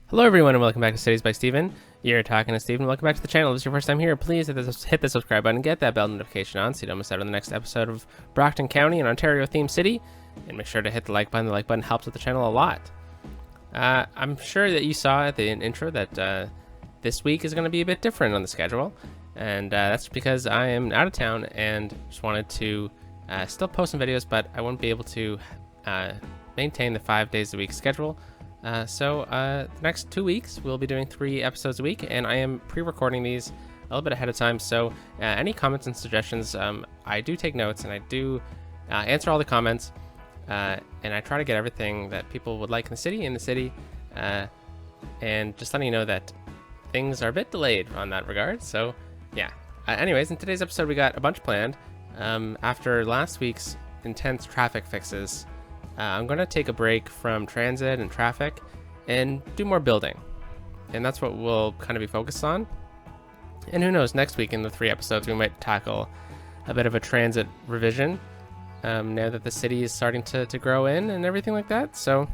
Hello everyone and welcome back to Cities by Steven. You're talking to Steven. Welcome back to the channel. If this is your first time here, please hit the subscribe button and get that bell notification on so you don't miss out on the next episode of Brockton County, an Ontario-themed city. And make sure to hit the like button. The like button helps with the channel a lot. I'm sure that you saw at the intro that this week is going to be a bit different on the schedule. And that's because I am out of town and just wanted to still post some videos, but I won't be able to maintain the 5 days a week schedule. So the next 2 weeks we'll be doing 3 episodes a week, and I am pre-recording these a little bit ahead of time. So any comments and suggestions, I do take notes and I do answer all the comments, and I try to get everything that people would like in the city, and just letting you know that things are a bit delayed on that regard. So yeah. Anyways, in today's episode we got a bunch planned. After last week's intense traffic fixes, I'm going to take a break from transit and traffic and do more building. And that's what we'll kind of be focused on. And who knows, next week in the 3 episodes, we might tackle a bit of a transit revision now that the city is starting to grow in and everything like that. So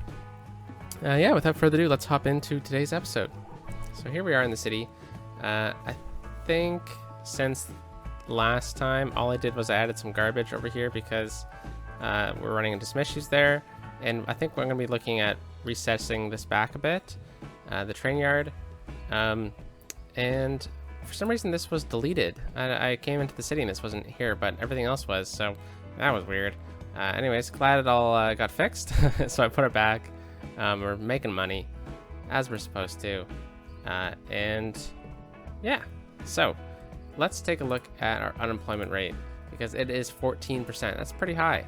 yeah, without further ado, let's hop into today's episode. So here we are in the city. I think since last time, all I did was I added some garbage over here because we're running into some issues there, and I think we're going to be looking at recessing this back a bit, the train yard, and for some reason this was deleted. I came into the city and this wasn't here, but everything else was, so that was weird. Anyways, glad it all got fixed. So I put it back. We're making money as we're supposed to, and yeah, so let's take a look at our unemployment rate, because it is 14%. That's pretty high.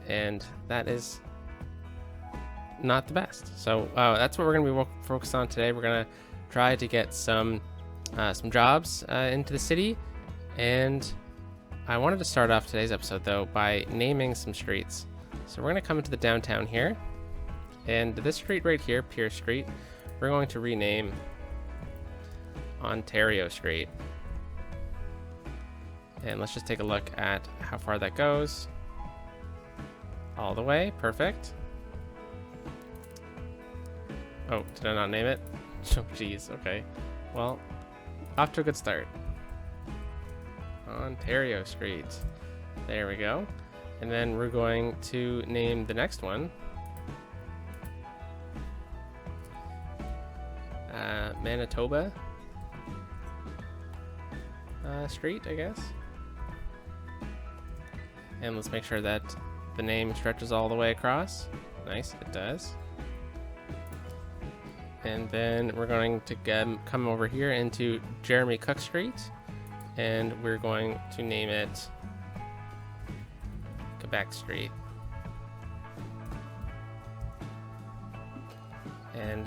And that is not the best. So that's what we're going to be focused on today. We're going to try to get some jobs into the city. And I wanted to start off today's episode, though, by naming some streets. So we're going to come into the downtown here. And this street right here, Pierce Street, we're going to rename Ontario Street. And let's just take a look at how far that goes. All the way, perfect. Oh, did I not name it? Oh, jeez, okay. Well, off to a good start. Ontario Street. There we go. And then we're going to name the next one Manitoba Street, I guess. And let's make sure that the name stretches all the way across. Nice, it does. And then we're going to come over here into Jeremy Cook Street, and we're going to name it Quebec Street. And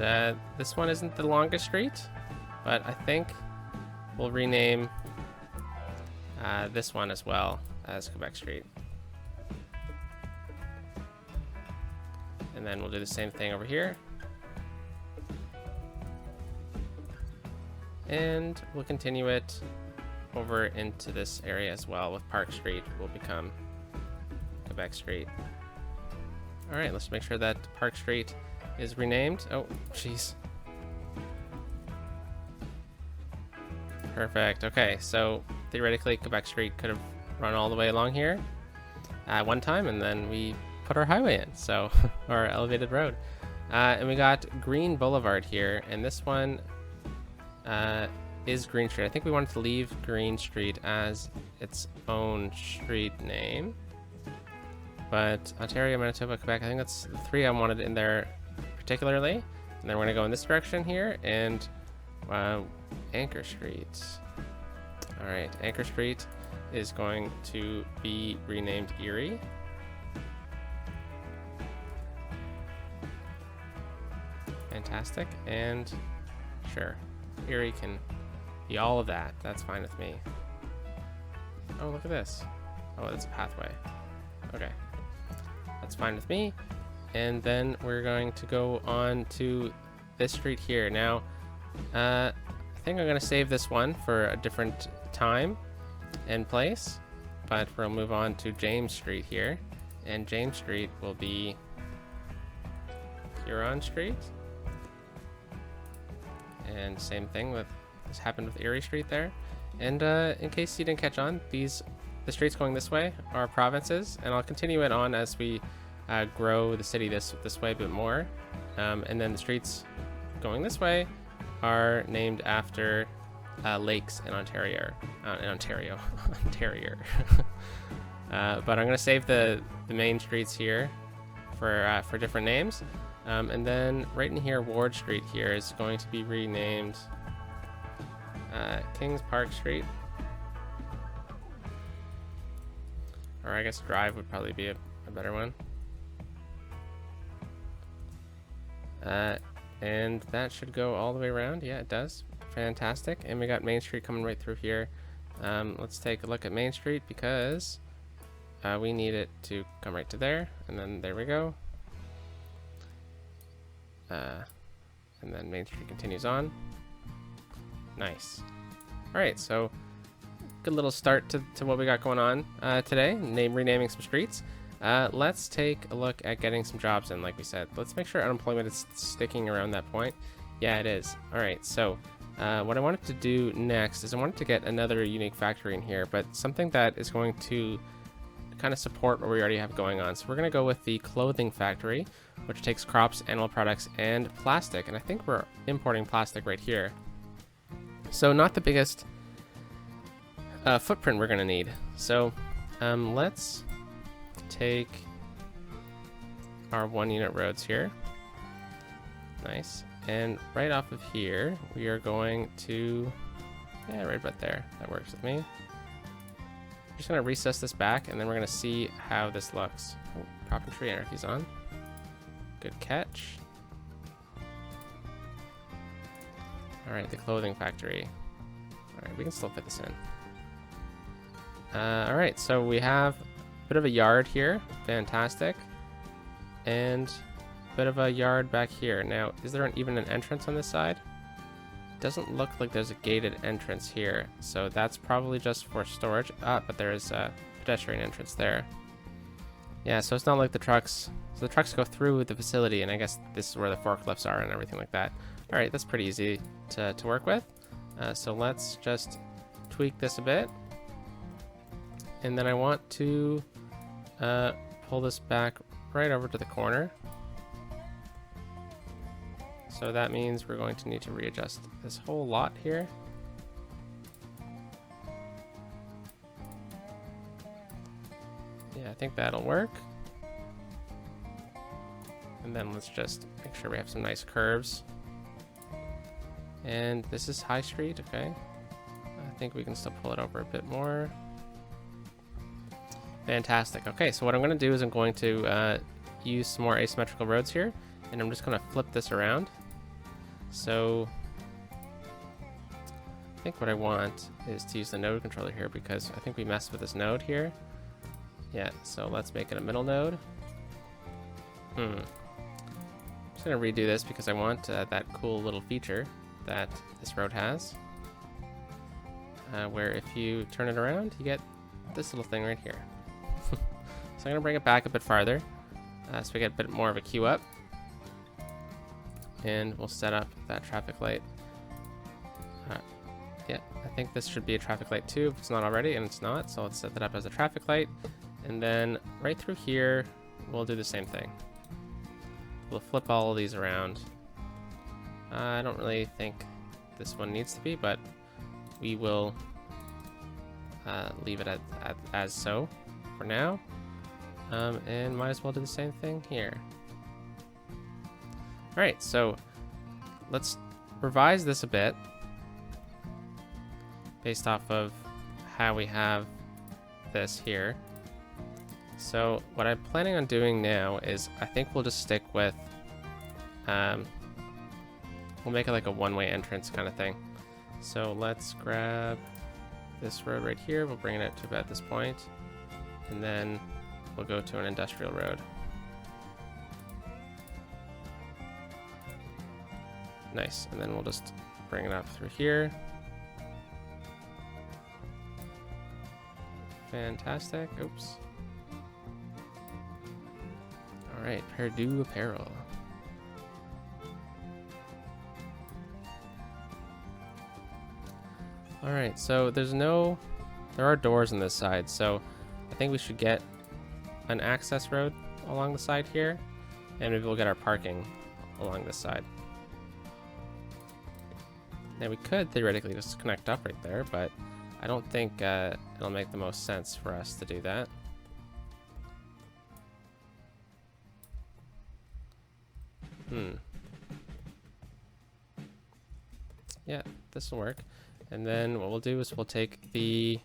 this one isn't the longest street, but I think we'll rename this one as well as Quebec Street. And then we'll do the same thing over here. And we'll continue it over into this area as well, with Park Street will become Quebec Street. All right, let's make sure that Park Street is renamed. Oh, jeez. Perfect. Okay, so theoretically Quebec Street could have run all the way along here at one time, and then we put our highway in, so our elevated road, and we got Green Boulevard here, and this one is Green Street. I think we wanted to leave Green Street as its own street name, but Ontario, Manitoba, Quebec, I think that's the 3 I wanted in there particularly. And then we're gonna go in this direction here, and Anchor Street. All right, Anchor Street is going to be renamed Erie. Fantastic. And sure, Erie can be all of that. That's fine with me. Oh, look at this. Oh, it's a pathway. Okay, that's fine with me. And then we're going to go on to this street here. Now, I think I'm going to save this one for a different time and place, but we'll move on to James Street here. And James Street will be Huron Street. And same thing with this happened with Erie Street there. And in case you didn't catch on, the streets going this way are provinces, and I'll continue it on as we grow the city this way a bit more. And then the streets going this way are named after lakes in Ontario. Ontario. But I'm gonna save the main streets here for different names. And then right in here, Ward Street here is going to be renamed Kings Park Street. Or I guess Drive would probably be a better one. And that should go all the way around. Yeah, it does. Fantastic. And we got Main Street coming right through here. Let's take a look at Main Street because we need it to come right to there. And then there we go. And then Main Street continues on. Nice. All right, so good little start to what we got going on today. Renaming some streets. Let's take a look at getting some jobs in, like we said. Let's make sure unemployment is sticking around that point. Yeah, it is. All right, so what I wanted to do next is I wanted to get another unique factory in here, but something that is going to kind of support what we already have going on. So we're going to go with the clothing factory, which takes crops, animal products, and plastic. And I think we're importing plastic right here. So not the biggest footprint we're going to need. So let's take our 1 unit roads here. Nice. And right off of here, we are going to, yeah, right about there. That works with me. I'm just going to recess this back, and then we're going to see how this looks. Oh, prop and tree anarchy's on. Good catch. All right, the clothing factory. All right, we can still fit this in. All right, so we have a bit of a yard here. Fantastic. And a bit of a yard back here. Now, is there even an entrance on this side? Doesn't look like there's a gated entrance here, so that's probably just for storage. But there is a pedestrian entrance there. Yeah, so it's not like the trucks. So the trucks go through the facility, and I guess this is where the forklifts are and everything like that. All right, that's pretty easy to work with. So let's just tweak this a bit. And then I want to pull this back right over to the corner. So that means we're going to need to readjust this whole lot here. Yeah, I think that'll work. And then let's just make sure we have some nice curves. And this is High Street, okay. I think we can still pull it over a bit more. Fantastic. Okay, so what I'm going to do is I'm going to use some more asymmetrical roads here, and I'm just going to flip this around. So I think what I want is to use the node controller here because I think we messed with this node here. Yeah, so let's make it a middle node. I'm just going to redo this because I want that cool little feature that this road has, where if you turn it around, you get this little thing right here. So I'm going to bring it back a bit farther so we get a bit more of a queue up. And we'll set up that traffic light. Yeah, I think this should be a traffic light too, if it's not already, and it's not. So let's set that up as a traffic light. And then right through here, we'll do the same thing. We'll flip all of these around. I don't really think this one needs to be, but we will leave it as so for now. And might as well do the same thing here. All right, so let's revise this a bit based off of how we have this here. So what I'm planning on doing now is I think we'll just stick with, we'll make it like a one-way entrance kind of thing. So let's grab this road right here. We'll bring it to about this point, and then we'll go to an industrial road. Nice, and then we'll just bring it up through here. Fantastic. Oops. All right, Purdue Apparel. All right, so there are doors on this side, so I think we should get an access road along the side here, and maybe we'll get our parking along this side. Now we could theoretically just connect up right there, but I don't think it'll make the most sense for us to do that. Yeah, this will work. And then what we'll do is we'll take the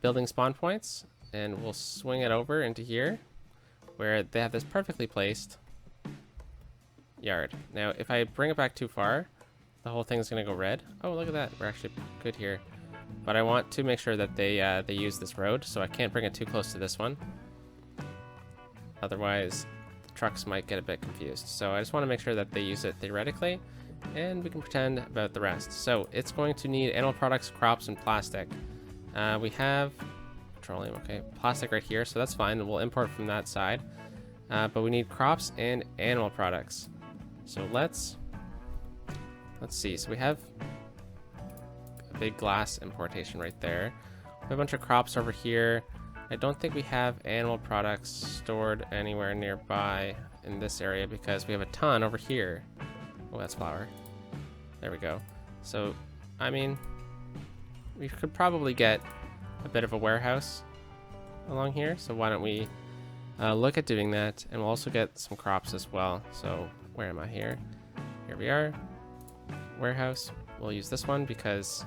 building spawn points and we'll swing it over into here where they have this perfectly placed yard. Now, if I bring it back too far, the whole thing's gonna go red. Oh, look at that. We're actually good here. But I want to make sure that they use this road, so I can't bring it too close to this one. Otherwise, the trucks might get a bit confused. So I just want to make sure that they use it theoretically, and we can pretend about the rest. So it's going to need animal products, crops, and plastic. We have petroleum, okay, plastic right here, so that's fine. We'll import from that side. But we need crops and animal products. So let's see. So we have a big glass importation right there. We have a bunch of crops over here. I don't think we have animal products stored anywhere nearby in this area because we have a ton over here. Oh, that's flour. There we go. So, I mean, we could probably get a bit of a warehouse along here. So why don't we look at doing that, and we'll also get some crops as well. So where am I here? Here we are. Warehouse. We'll use this one because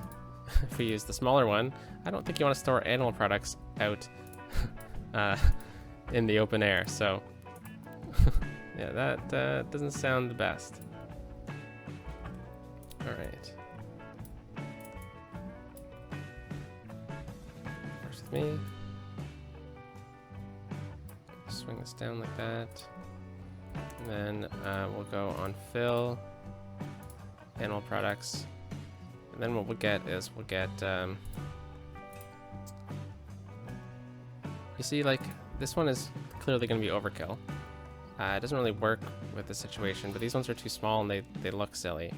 if we use the smaller one, I don't think you want to store animal products out in the open air. So yeah, that doesn't sound the best. All right. First with me. Swing this down like that. And then we'll go on fill, animal products. And then what we'll get is you see, like, this one is clearly going to be overkill. It doesn't really work with the situation, but these ones are too small and they look silly.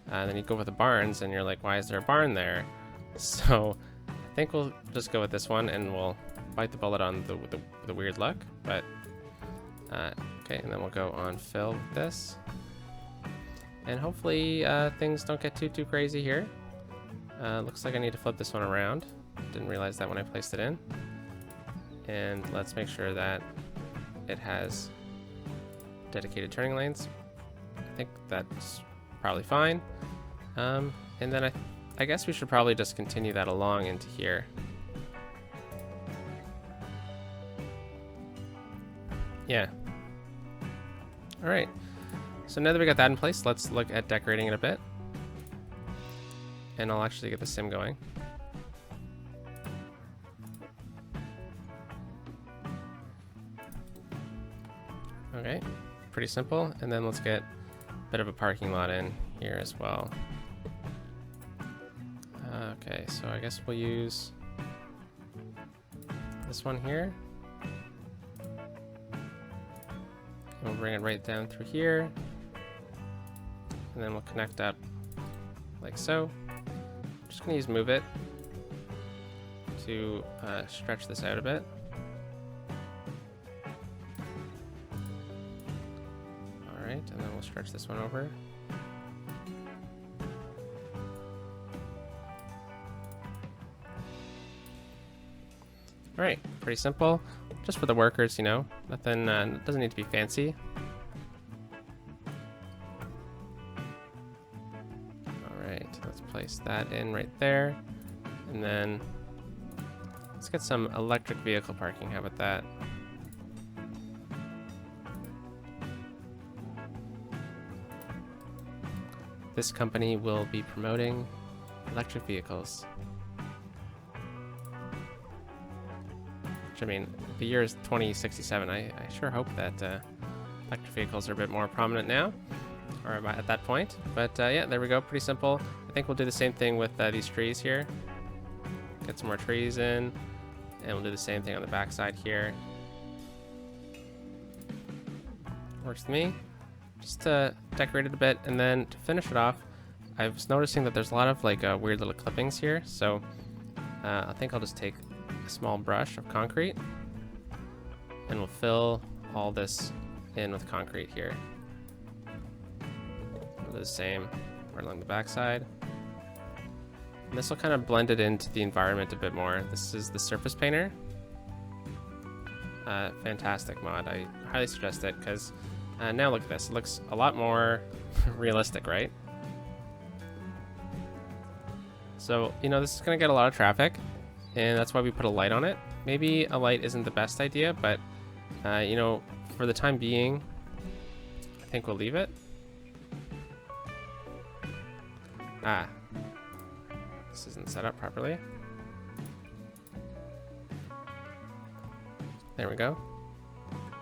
Then you go with the barns and you're like, why is there a barn there? So I think we'll just go with this one and we'll bite the bullet on the weird luck. But okay, and then we'll go on fill with this. And hopefully things don't get too crazy here. Looks like I need to flip this one around. Didn't realize that when I placed it in. And let's make sure that it has dedicated turning lanes. I think that's probably fine. And then I guess we should probably just continue that along into here. Yeah. All right. So now that we got that in place, let's look at decorating it a bit. And I'll actually get the sim going. Okay, pretty simple. And then let's get a bit of a parking lot in here as well. Okay, so I guess we'll use this one here. We'll bring it right down through here. And then we'll connect up like so. I'm just gonna use move it to stretch this out a bit. All right, and then we'll stretch this one over. All right, pretty simple. Just for the workers, you know, nothing, doesn't need to be fancy. All right, let's place that in right there. And then let's get some electric vehicle parking. How about that? This company will be promoting electric vehicles. Which, I mean, the year is 2067. I sure hope that electric vehicles are a bit more prominent now, or at that point. But yeah, there we go. Pretty simple. I think we'll do the same thing with these trees here. Get some more trees in, and we'll do the same thing on the back side here. Works with me. Just to decorate it a bit, and then to finish it off, I was noticing that there's a lot of like weird little clippings here, so I think I'll just take a small brush of concrete and we'll fill all this in with concrete here. We'll do the same right along the backside. And this will kind of blend it into the environment a bit more. This is the Surface Painter. Fantastic mod. I highly suggest it because now look at this. It looks a lot more realistic, right? So, you know, this is going to get a lot of traffic, and that's why we put a light on it. Maybe a light isn't the best idea, but, you know, for the time being, I think we'll leave it. Ah. This isn't set up properly. There we go.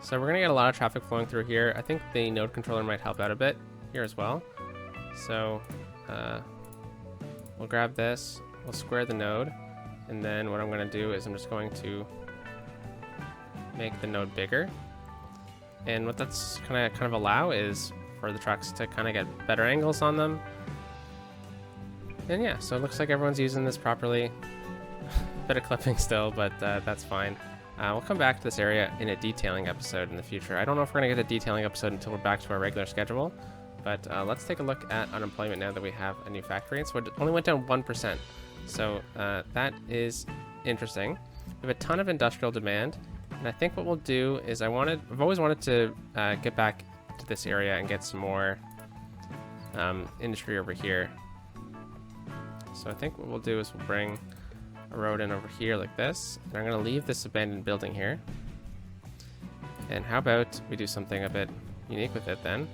So we're going to get a lot of traffic flowing through here. I think the node controller might help out a bit here as well. So, we'll grab this, we'll square the node, and then what I'm going to do is I'm just going to make the node bigger. And what that's going to kind of allow is for the trucks to kind of get better angles on them. And yeah, so it looks like everyone's using this properly. Bit of clipping still, but that's fine. We'll come back to this area in a detailing episode in the future. I don't know if we're going to get a detailing episode until we're back to our regular schedule. But let's take a look at unemployment now that we have a new factory. So it only went down 1%. So that is interesting. We have a ton of industrial demand. And I think what we'll do is I've always wanted to get back to this area and get some more industry over here. So I think what we'll do is we'll bring a road in over here like this. And I'm going to leave this abandoned building here. And how about we do something a bit unique with it then?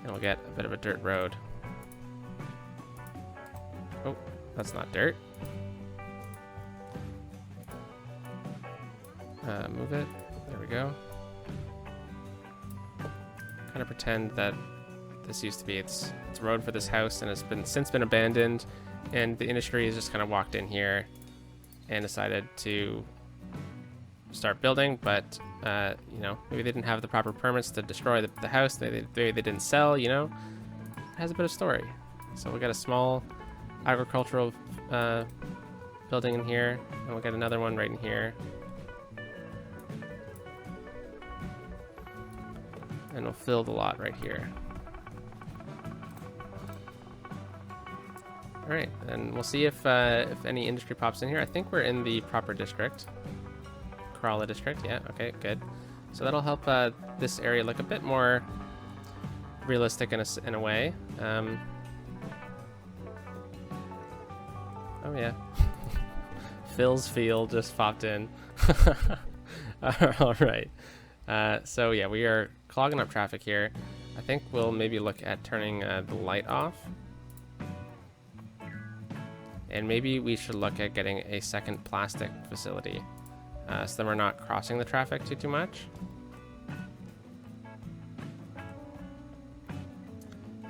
And we'll get a bit of a dirt road. Oh, that's not dirt. Move it. There we go. Kind of pretend that this used to be its road for this house, and it's since been abandoned, and the industry has just kind of walked in here and decided to start building, but you know, maybe they didn't have the proper permits to destroy the house. Maybe they didn't sell, you know. It has a bit of story. So we'll get a small agricultural building in here, and we'll get another one right in here. And we'll fill the lot right here. All right, and we'll see if any industry pops in here. I think we're in the proper district. Kerala district, yeah, okay, good. So that'll help this area look a bit more realistic in a way. Oh yeah. Phil's Field just popped in. All right. So yeah, we are clogging up traffic here. I think we'll maybe look at turning the light off. And maybe we should look at getting a second plastic facility. So then we're not crossing the traffic too much.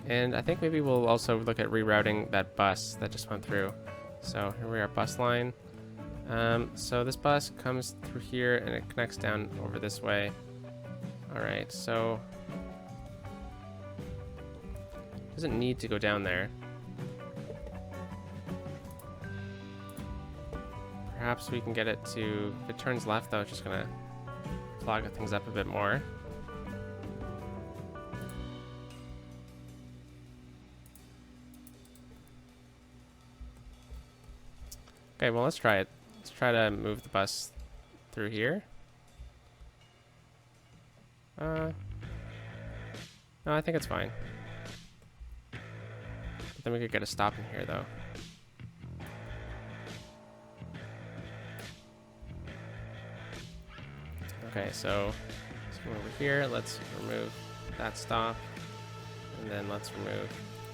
And I think maybe we'll also look at rerouting that bus that just went through. So here we are, bus line. So this bus comes through here and it connects down over this way. All right, so doesn't need to go down there. Perhaps we can get it to, if it turns left though, it's just gonna clog things up a bit more. Okay, well, let's try it. Let's try to move the bus through here. No, I think it's fine. But then we could get a stop in here though. Okay, so let's go over here. Let's remove that stop. And then let's remove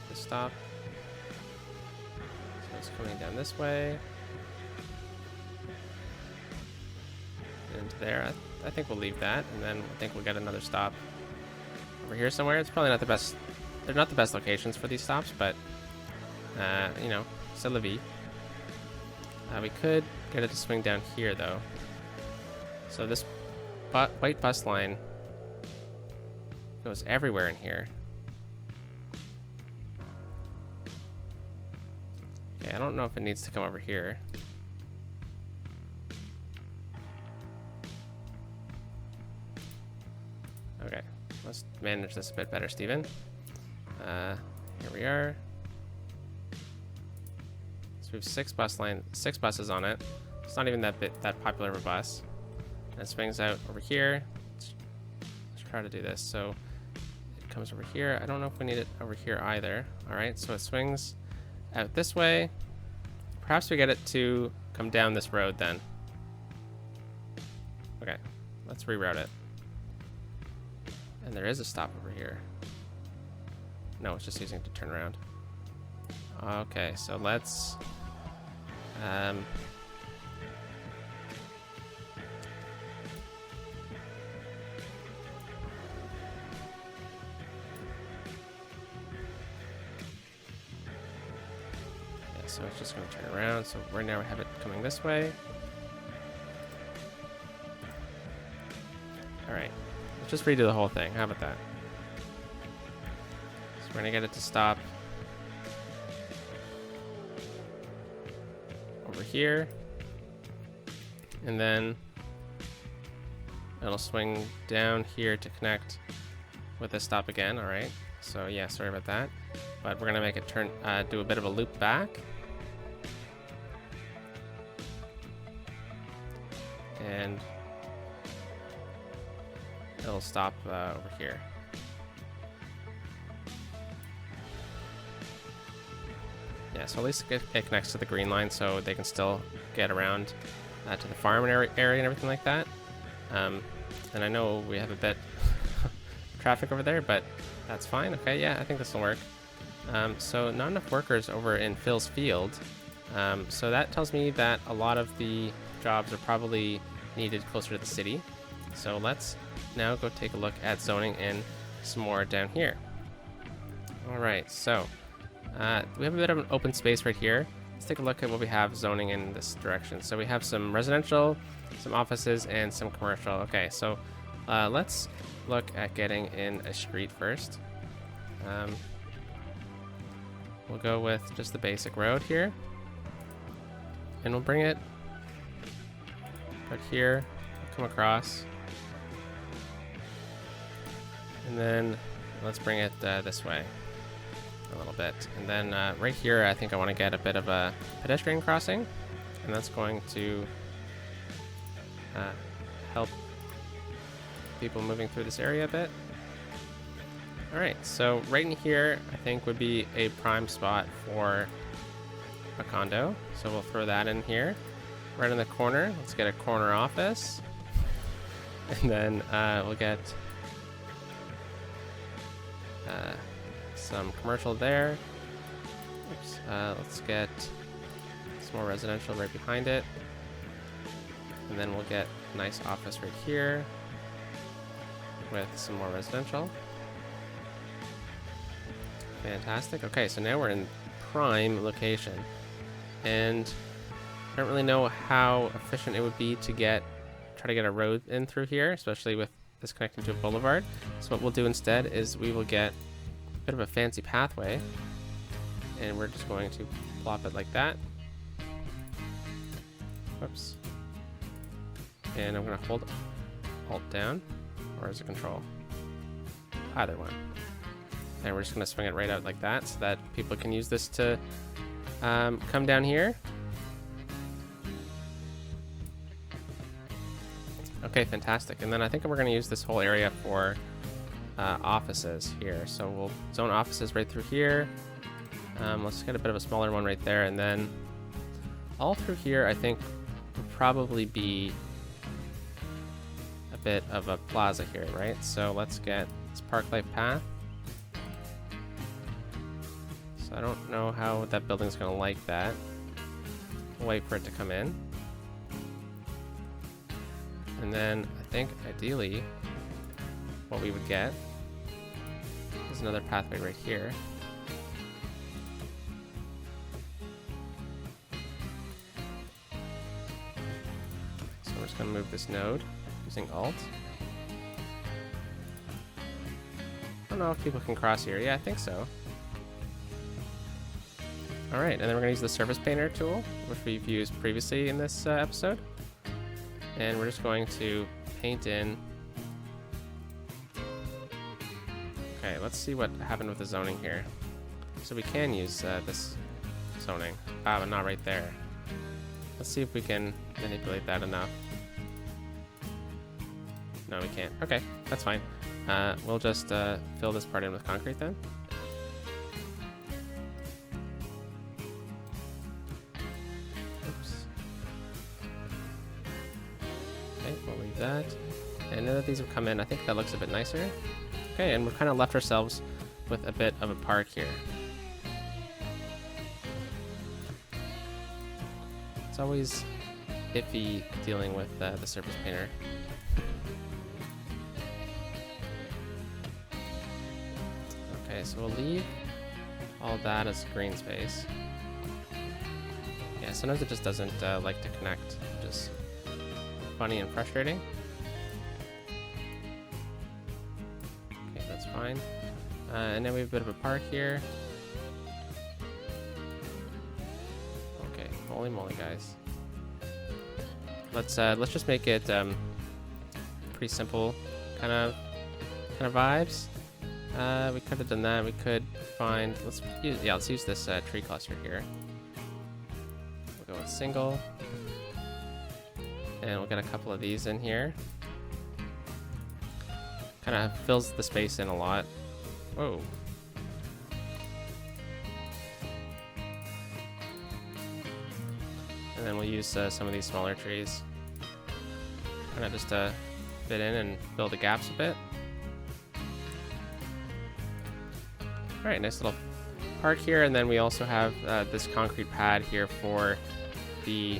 this stop. So it's coming down this way. Into there. I think we'll leave that. And then I think we'll get another stop over here somewhere. It's probably not the best. They're not the best locations for these stops, but, you know, c'est la vie. We could get it to swing down here, though. So this white bus line goes everywhere in here. Okay, I don't know if it needs to come over here. Okay, let's manage this a bit better, Steven. Here we are. So we have six buses on it. It's not even that popular of a bus. And it swings out over here. Let's try to do this. So it comes over here. I don't know if we need it over here either. All right, so it swings out this way. Perhaps we get it to come down this road then. Okay, let's reroute it. And there is a stop over here. No, it's just using it to turn around. Okay, so let's yeah, so it's just going to turn around. So right now we have it coming this way. All right, let's just redo the whole thing. How about that? So we're going to get it to stop over here, and then it'll swing down here to connect with the stop again. All right, so yeah, sorry about that, but we're gonna make it turn, do a bit of a loop back, and it'll stop over here. Yeah, so at least it connects to the green line, so they can still get around to the farm area and everything like that. And I know we have a bit of traffic over there, but that's fine. Okay, yeah, I think this will work. So not enough workers over in Phil's field. So that tells me that a lot of the jobs are probably needed closer to the city. So let's now go take a look at zoning and some more down here. All right, so we have a bit of an open space right here. Let's take a look at what we have zoning in this direction. So we have some residential, some offices, and some commercial. Okay, so let's look at getting in a street first. We'll go with just the basic road here, and we'll bring it right here, come across, and then let's bring it this way a little bit, and then right here I think I want to get a bit of a pedestrian crossing, and that's going to help people moving through this area a bit. Alright, so right in here I think would be a prime spot for a condo, so we'll throw that in here. Right in the corner, let's get a corner office, and then we'll get some commercial there. Oops. Let's get some more residential right behind it, and then we'll get a nice office right here with some more residential. Fantastic. Okay, so now we're in prime location, and I don't really know how efficient it would be to try to get a road in through here, especially with this connecting to a boulevard. So what we'll do instead is we will get a bit of a fancy pathway, and we're just going to plop it like that. Whoops. And I'm going to hold Alt down, or is it Control? Either one. And we're just going to swing it right out like that so that people can use this to come down here. Okay, fantastic. And then I think we're going to use this whole area for offices here. So we'll zone offices right through here. Let's get a bit of a smaller one right there. And then all through here, I think would probably be a bit of a plaza here, right? So let's get this Park Life Path. So I don't know how that building's going to like that. We'll wait for it to come in. And then I think ideally what we would get is another pathway right here. So we're just going to move this node using Alt. I don't know if people can cross here. Yeah, I think so. All right, and then we're gonna use the surface painter tool, which we've used previously in this episode. And we're just going to paint in. Okay, let's see what happened with the zoning here. So we can use this zoning. Ah, but not right there. Let's see if we can manipulate that enough. No, we can't. Okay, that's fine. We'll just fill this part in with concrete then. Oops. Okay, we'll leave that. And now that these have come in, I think that looks a bit nicer. Okay, and we've kind of left ourselves with a bit of a park here. It's always iffy dealing with the surface painter. Okay, so we'll leave all that as green space. Yeah, sometimes it just doesn't like to connect, which is funny and frustrating. Okay, that's fine. And then we have a bit of a park here. Okay, holy moly, guys. Let's just make it pretty simple kind of vibes. We could have done that. We could find, let's use this tree cluster here. We'll go with single, and we'll get a couple of these in here. Kind of fills the space in a lot. Whoa. And then we'll use some of these smaller trees, kind of just to fit in and fill the gaps a bit. All right, nice little park here, and then we also have this concrete pad here for the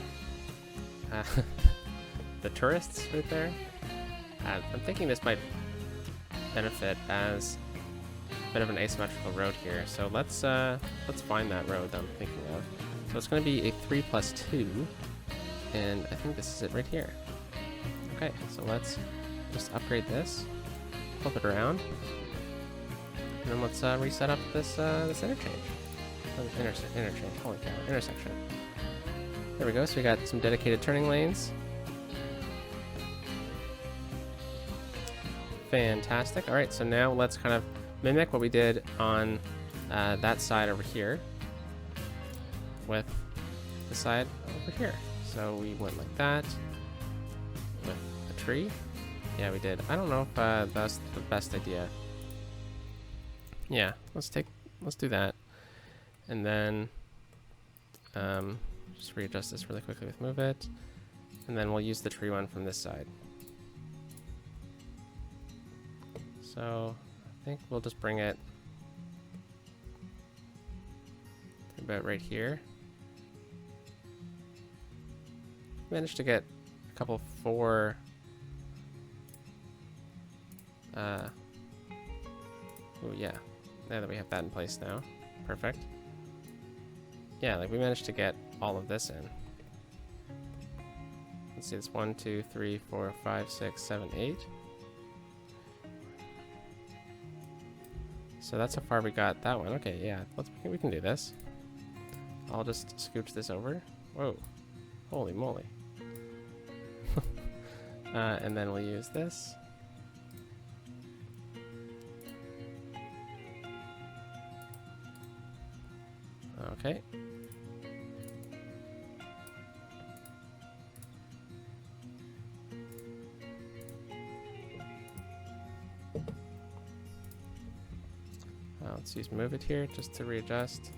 the tourists right there. I'm thinking this might benefit as a bit of an asymmetrical road here. So let's find that road that I'm thinking of. So it's going to be a 3+2, and I think this is it right here. Okay, so let's just upgrade this, flip it around. And then let's reset up this this interchange. Interchange, holy cow, intersection. There we go, so we got some dedicated turning lanes. Fantastic. Alright, so now let's kind of mimic what we did on that side over here with the side over here. So we went like that with a tree. Yeah, we did. I don't know if that's the best idea. Yeah, let's do that, and then just readjust this really quickly with move it, and then we'll use the tree one from this side. So I think we'll just bring it to about right here. Managed to get a couple 4 oh yeah, now that we have that in place now. Perfect. Yeah, like we managed to get all of this in. Let's see, it's 1, 2, 3, 4, 5, 6, 7, 8. So that's how far we got that one. Okay, yeah, we can do this. I'll just scooch this over. Whoa, holy moly. And then we'll use this. Okay. Let's use move it here just to readjust.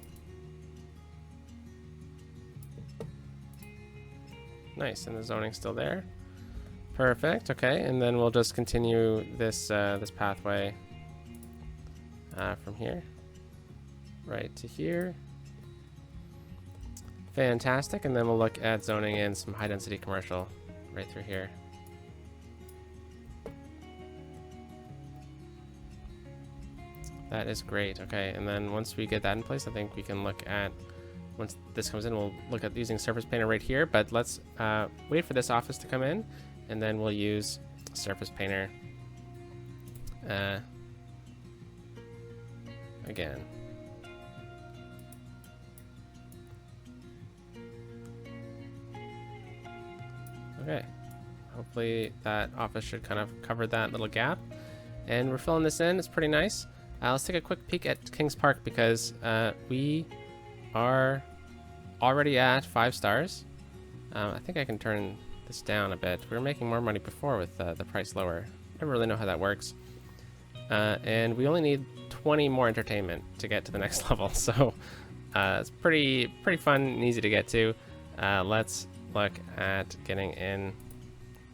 Nice, and the zoning's still there. Perfect. Okay, and then we'll just continue this this pathway from here right to here. Fantastic, and then we'll look at zoning in some high density commercial right through here. That is great. Okay, and then once we get that in place, I think we can look at, once this comes in, we'll look at using surface painter right here, but let's wait for this office to come in, and then we'll use surface painter again. Okay. Hopefully that office should kind of cover that little gap. And we're filling this in. It's pretty nice. Let's take a quick peek at Kings Park because we are already at 5 stars. I think I can turn this down a bit. We were making more money before with the price lower. I don't really know how that works. And we only need 20 more entertainment to get to the next level. So it's pretty fun and easy to get to. Let's look at getting in,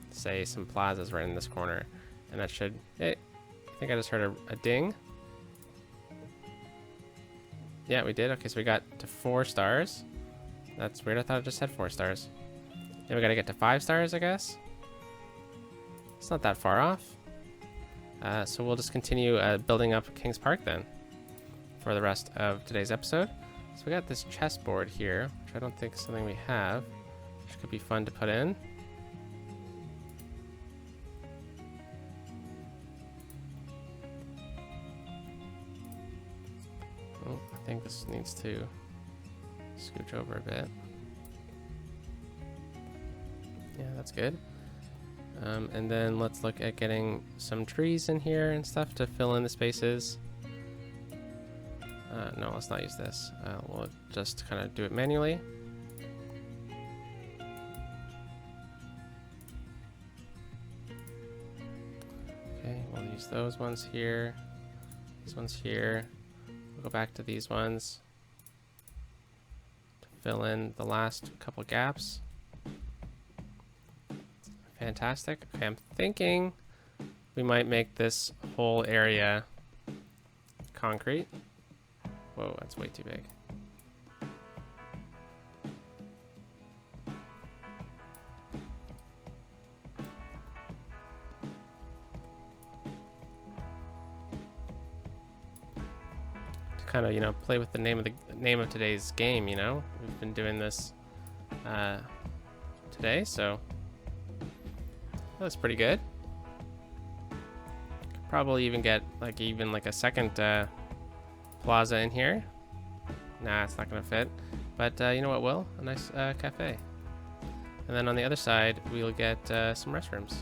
say, some plazas right in this corner. And that should... Hey, I think I just heard a ding. Yeah, we did. Okay, so we got to 4 stars. That's weird. I thought it just had 4 stars. Then we gotta get to 5 stars, I guess. It's not that far off. So we'll just continue building up Kings Park then for the rest of today's episode. So we got this chessboard here, which I don't think is something we have, which could be fun to put in. Oh, I think this needs to scooch over a bit. Yeah, that's good. And then let's look at getting some trees in here and stuff to fill in the spaces. No, let's not use this. We'll just kind of do it manually. Okay, we'll use those ones here. These ones here. We'll go back to these ones to fill in the last couple gaps. Fantastic. Okay, I'm thinking we might make this whole area concrete. Whoa, that's way too big. To kind of, you know, play with the name of today's game, you know. We've been doing this today, so that's pretty good. Could probably even get like a second plaza in here. Nah, it's not gonna fit. But you know what will? A nice cafe. And then on the other side, we'll get some restrooms.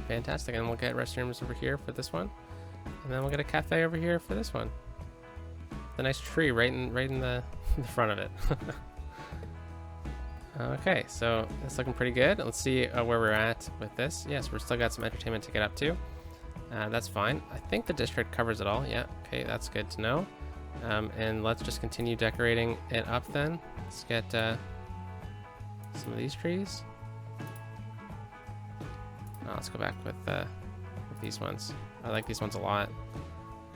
Fantastic. And we'll get restrooms over here for this one. And then we'll get a cafe over here for this one. The nice tree right in the front of it. Okay, so it's looking pretty good. Let's see where we're at with this. Yes, we're still got some entertainment to get up to. That's fine. I think the district covers it all. Yeah, okay, that's good to know. And let's just continue decorating it up then. Let's get some of these trees. Let's go back with these ones. I like these ones a lot.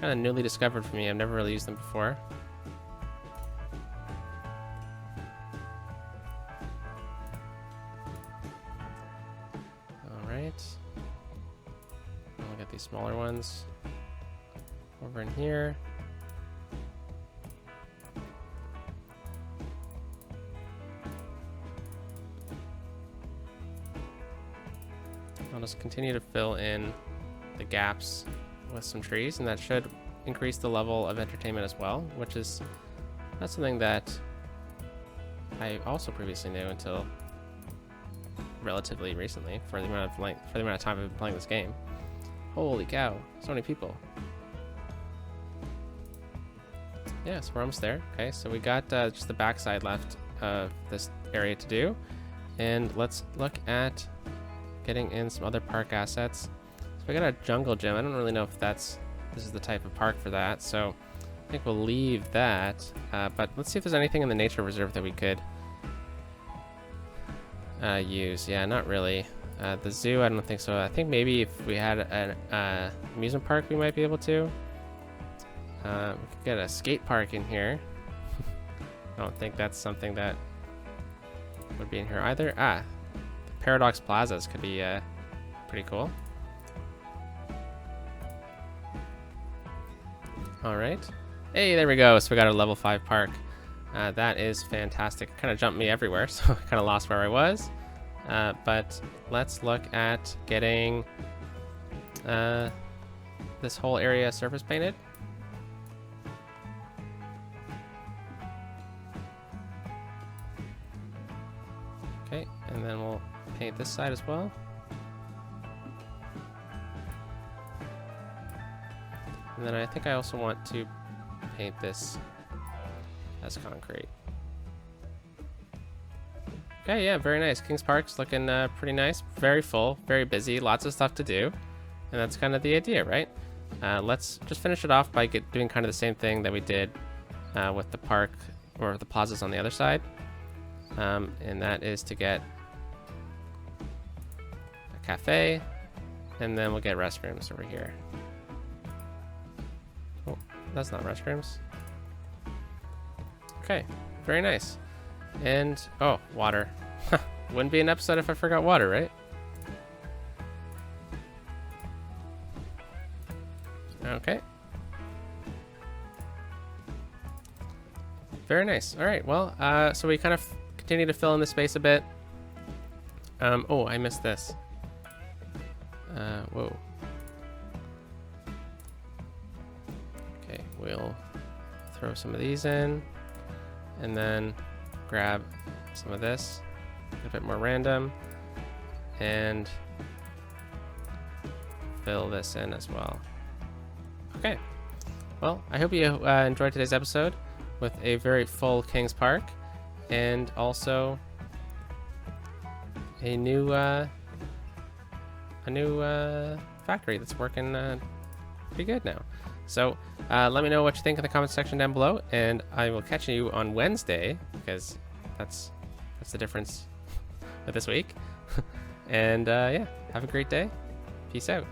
Kind of newly discovered for me. I've never really used them before. Alright. I'll get these smaller ones over in here. I'll just continue to fill in the gaps with some trees, and that should increase the level of entertainment as well, which is not something that I also previously knew until relatively recently, for the amount of time I've been playing this game. Holy cow, so many people. Yeah, so we're almost there. Okay, so we got just the backside left of this area to do, and let's look at getting in some other park assets. So we got a jungle gym. I don't really know if this is the type of park for that, so I think we'll leave that. But let's see if there's anything in the nature reserve that we could use. Yeah, not really. The zoo, I don't think so. I think maybe if we had an amusement park, we might be able to. We could get a skate park in here. I don't think that's something that would be in here either. The Paradox Plazas could be pretty cool. All right. Hey, there we go. So we got a level 5 park. That is fantastic. Kind of jumped me everywhere, so I kind of lost where I was. But let's look at getting this whole area surface painted. paint this side as well. And then I think I also want to paint this as concrete. Okay, yeah, very nice. Kings Park's looking pretty nice. Very full, very busy, lots of stuff to do. And that's kind of the idea, right? Let's just finish it off by doing kind of the same thing that we did with the park or the plazas on the other side. And that is to get a cafe, and then we'll get restrooms over here. Oh, that's not restrooms. Okay, very nice. And, oh, water. Wouldn't be an episode if I forgot water, right? Okay. Very nice. All right, well, so we kind of continue to fill in the space a bit. Oh, I missed this. Whoa. Okay, we'll throw some of these in, and then grab some of this, a bit more random, and fill this in as well. Okay, well, I hope you enjoyed today's episode with a very full Kings Park, and also a new factory that's working pretty good now. So let me know what you think in the comment section down below, and I will catch you on Wednesday, because that's the difference with this week. And yeah, have a great day. Peace out.